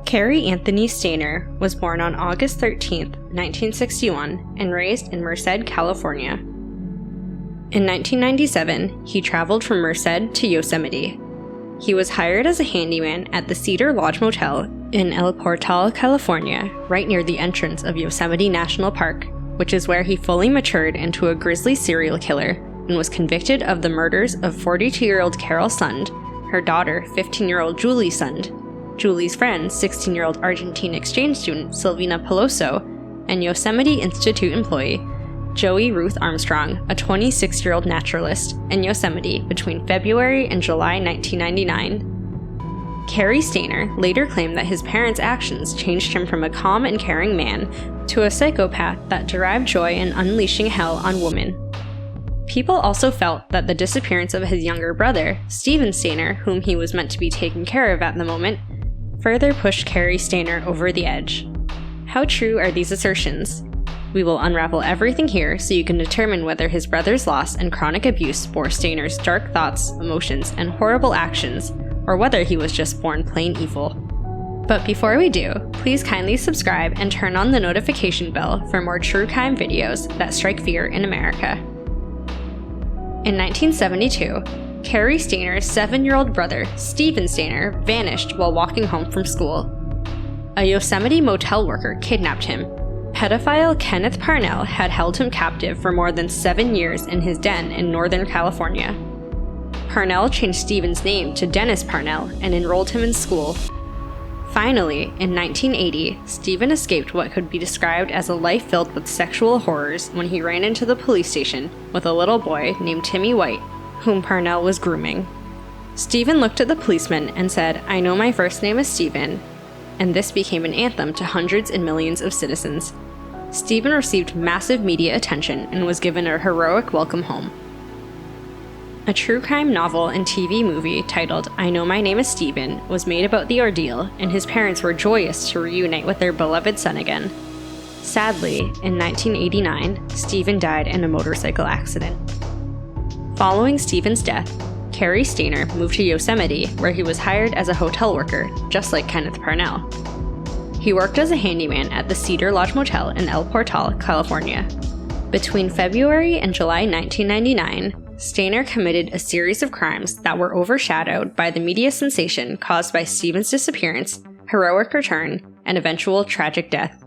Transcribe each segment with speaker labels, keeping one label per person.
Speaker 1: Cary Anthony Stayner was born on August 13, 1961, and raised in Merced, California. In 1997, he traveled from Merced to Yosemite. He was hired as a handyman at the Cedar Lodge motel in Elportal, California, right near the entrance of Yosemite National Park, which is where he fully matured into a grisly serial killer and was convicted of the murders of 42-year-old Carole Sund, her daughter, 15-year-old Juli Sund, Juli's friend, 16-year-old Argentine exchange student Silvina Pelosso, and Yosemite Institute employee Joie Ruth Armstrong, a 26-year-old naturalist, in Yosemite between February and July 1999. Cary Stayner later claimed that his parents' actions changed him from a calm and caring man to a psychopath that derived joy in unleashing hell on women. People also felt that the disappearance of his younger brother, Steven Stayner, whom he was meant to be taking care of at the moment, further pushed Cary Stayner over the edge. How true are these assertions? We will unravel everything here so you can determine whether his brother's loss and chronic abuse bore Stayner's dark thoughts, emotions, and horrible actions, or whether he was just born plain evil. But before we do, please kindly subscribe and turn on the notification bell for more true crime videos that strike fear in America. In 1972, Cary Stayner's 7-year-old brother, Steven Stayner, vanished while walking home from school. A Yosemite motel worker kidnapped him. Pedophile Kenneth Parnell had held him captive for more than 7 years in his den in Northern California. Parnell changed Steven's name to Dennis Parnell and enrolled him in school. Finally, in 1980, Steven escaped what could be described as a life filled with sexual horrors when he ran into the police station with a little boy named Timmy White, whom Parnell was grooming. Steven looked at the policeman and said, "I know my first name is Steven," and this became an anthem to hundreds and millions of citizens. Steven received massive media attention and was given a heroic welcome home. A true crime novel and TV movie titled I Know My Name is Steven was made about the ordeal, and his parents were joyous to reunite with their beloved son again. Sadly, in 1989, Steven died in a motorcycle accident. Following Steven's death, Cary Stayner moved to Yosemite, where he was hired as a hotel worker, just like Kenneth Parnell. He worked as a handyman at the Cedar Lodge Motel in Elportal, California. Between February and July 1999, Stayner committed a series of crimes that were overshadowed by the media sensation caused by Steven's disappearance, heroic return, and eventual tragic death.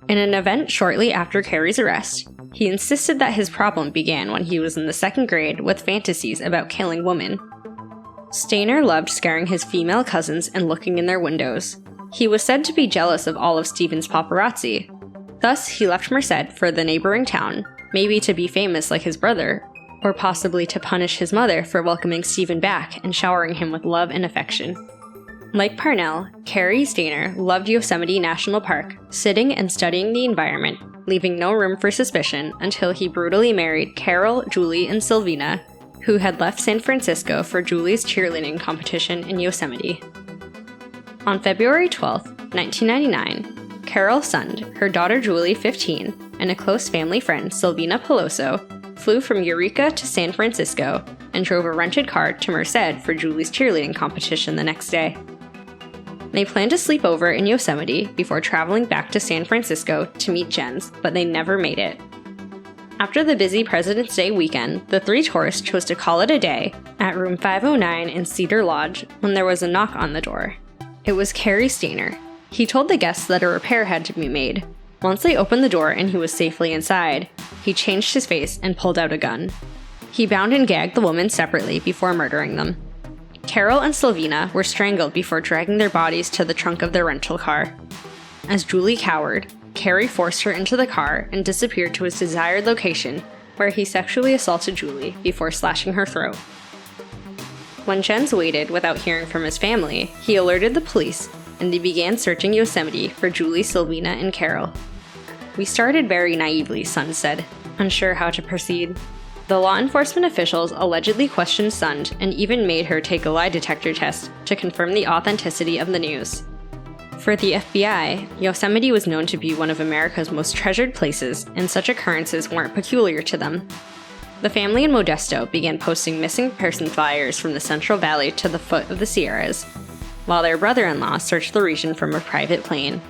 Speaker 1: In an event shortly after Cary's arrest, he insisted that his problem began when he was in the 2nd grade with fantasies about killing women. Stayner loved scaring his female cousins and looking in their windows. He was said to be jealous of all of Steven's paparazzi. Thus, he left Merced for the neighboring town, maybe to be famous like his brother, or possibly to punish his mother for welcoming Steven back and showering him with love and affection. Like Parnell, Cary Stayner loved Yosemite National Park, sitting and studying the environment, leaving no room for suspicion until he brutally married Carole, Juli, and Silvina, who had left San Francisco for Juli's cheerleading competition in Yosemite. On February 12, 1999, Carole Sund, her daughter Juli, 15, and a close family friend, Silvina Pelosso, flew from Eureka to San Francisco and drove a rented car to Merced for Juli's cheerleading competition the next day. They planned to sleep over in Yosemite before traveling back to San Francisco to meet Jens, but they never made it. After the busy President's Day weekend, the 3 tourists chose to call it a day at room 509 in Cedar Lodge when there was a knock on the door. It was Cary Stayner. He told the guests that a repair had to be made. Once they opened the door and he was safely inside, he changed his face and pulled out a gun. He bound and gagged the women separately before murdering them. Carole and Silvina were strangled before dragging their bodies to the trunk of their rental car. As Juli cowered, Cary forced her into the car and disappeared to his desired location, where he sexually assaulted Juli before slashing her throat. When Jens waited without hearing from his family, he alerted the police, and they began searching Yosemite for Juli, Silvina, and Carole. "We started very naively," Sund said, unsure how to proceed. The law enforcement officials allegedly questioned Sund and even made her take a lie detector test to confirm the authenticity of the news. For the FBI, Yosemite was known to be one of America's most treasured places, and such occurrences weren't peculiar to them. The family in Modesto began posting missing person flyers from the Central Valley to the foot of the Sierras. while their brother-in-law searched the region from a private plane.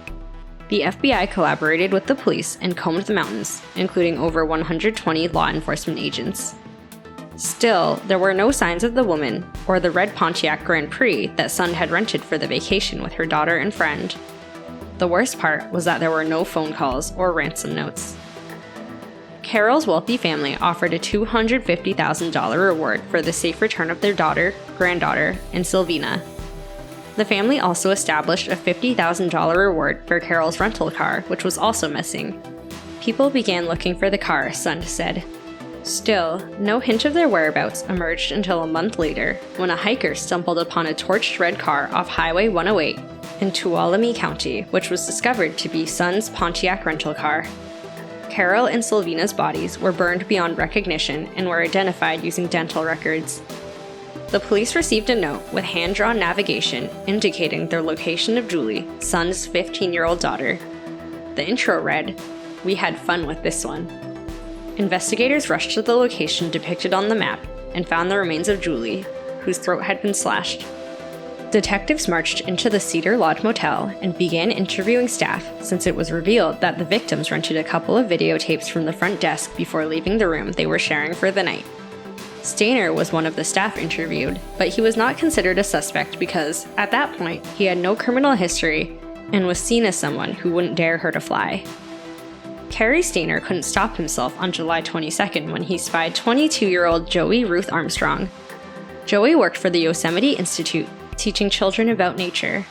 Speaker 1: The FBI collaborated with the police and combed the mountains, including over 120 law enforcement agents. Still, there were no signs of the woman or the red Pontiac Grand Prix that Sund had rented for the vacation with her daughter and friend. The worst part was that there were no phone calls or ransom notes. Carole's wealthy family offered a $250,000 reward for the safe return of their daughter, granddaughter, and Silvina. The family also established a $50,000 reward for Carole's rental car, which was also missing. People began looking for the car, Sund said. Still, no hint of their whereabouts emerged until a month later, when a hiker stumbled upon a torched red car off Highway 108 in Tuolumne County, which was discovered to be Sund's Pontiac rental car. Carole and Silvina's bodies were burned beyond recognition and were identified using dental records. The police received a note with hand-drawn navigation indicating their location of Juli, Sund's 15-year-old daughter. The intro read, "We had fun with this one." Investigators rushed to the location depicted on the map and found the remains of Juli, whose throat had been slashed. Detectives marched into the Cedar Lodge motel and began interviewing staff since it was revealed that the victims rented a couple of videotapes from the front desk before leaving the room they were sharing for the night. Stayner was one of the staff interviewed, but he was not considered a suspect because, at that point, he had no criminal history and was seen as someone who wouldn't dare hurt a fly. Cary Stayner couldn't stop himself on July 22nd when he spied 22-year-old Joie Ruth Armstrong. Joie worked for the Yosemite Institute, teaching children about nature.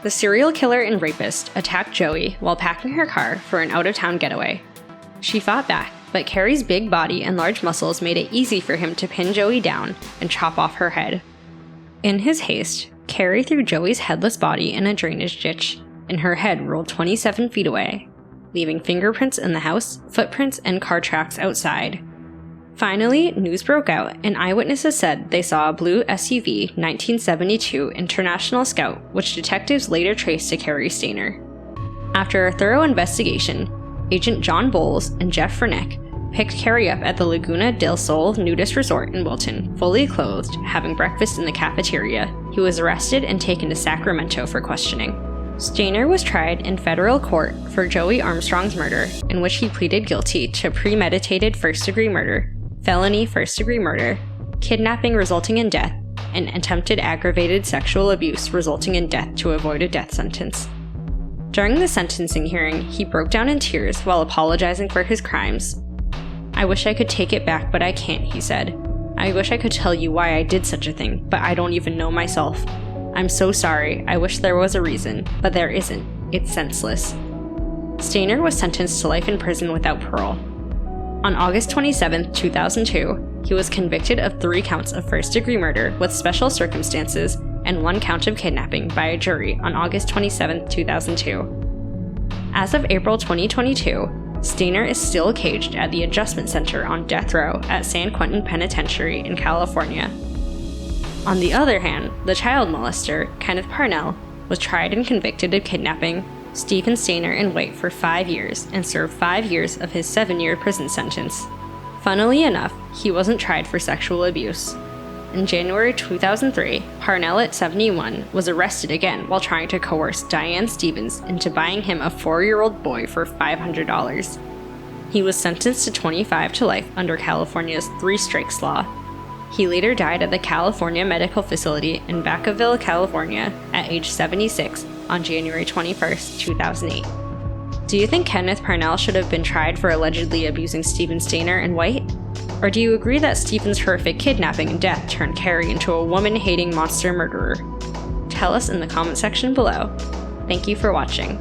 Speaker 1: The serial killer and rapist attacked Joie while packing her car for an out-of-town getaway. She fought back, but Cary's big body and large muscles made it easy for him to pin Joie down and chop off her head. In his haste, Cary threw Joie's headless body in a drainage ditch, and her head rolled 27 feet away, leaving fingerprints in the house, footprints, and car tracks outside. Finally, news broke out, and eyewitnesses said they saw a blue SUV 1972 International Scout, which detectives later traced to Cary Stayner. After a thorough investigation, Agent John Bowles and Jeff Fernick picked Cary up at the Laguna del Sol nudist resort in Wilton, fully clothed, having breakfast in the cafeteria. He was arrested and taken to Sacramento for questioning. Stayner was tried in federal court for Joie Armstrong's murder, in which he pleaded guilty to premeditated first-degree murder, felony first-degree murder, kidnapping resulting in death, and attempted aggravated sexual abuse resulting in death to avoid a death sentence. During the sentencing hearing, he broke down in tears while apologizing for his crimes. "I wish I could take it back, but I can't," he said. "I wish I could tell you why I did such a thing, but I don't even know myself. I'm so sorry. I wish there was a reason, but there isn't. It's senseless." Stayner was sentenced to life in prison without parole. On August 27, 2002, he was convicted of 3 counts of first-degree murder with special circumstances and 1 count of kidnapping by a jury on August 27, 2002. As of April 2022, Stayner is still caged at the Adjustment Center on death row at San Quentin Penitentiary in California. On the other hand, the child molester, Kenneth Parnell, was tried and convicted of kidnapping Stephen Stayner in White for 5 years and served 5 years of his 7-year prison sentence. Funnily enough, he wasn't tried for sexual abuse. In January 2003, Parnell at 71 was arrested again while trying to coerce Diane Stevens into buying him a 4-year-old boy for $500. He was sentenced to 25 to life under California's 3 strikes law. He later died at the California Medical Facility in Vacaville, California, at age 76 on January 21, 2008. Do you think Kenneth Parnell should have been tried for allegedly abusing Stephen Stayner in White? Or do you agree that Stephen's horrific kidnapping and death turned Cary into a woman-hating monster murderer? Tell us in the comment section below. Thank you for watching.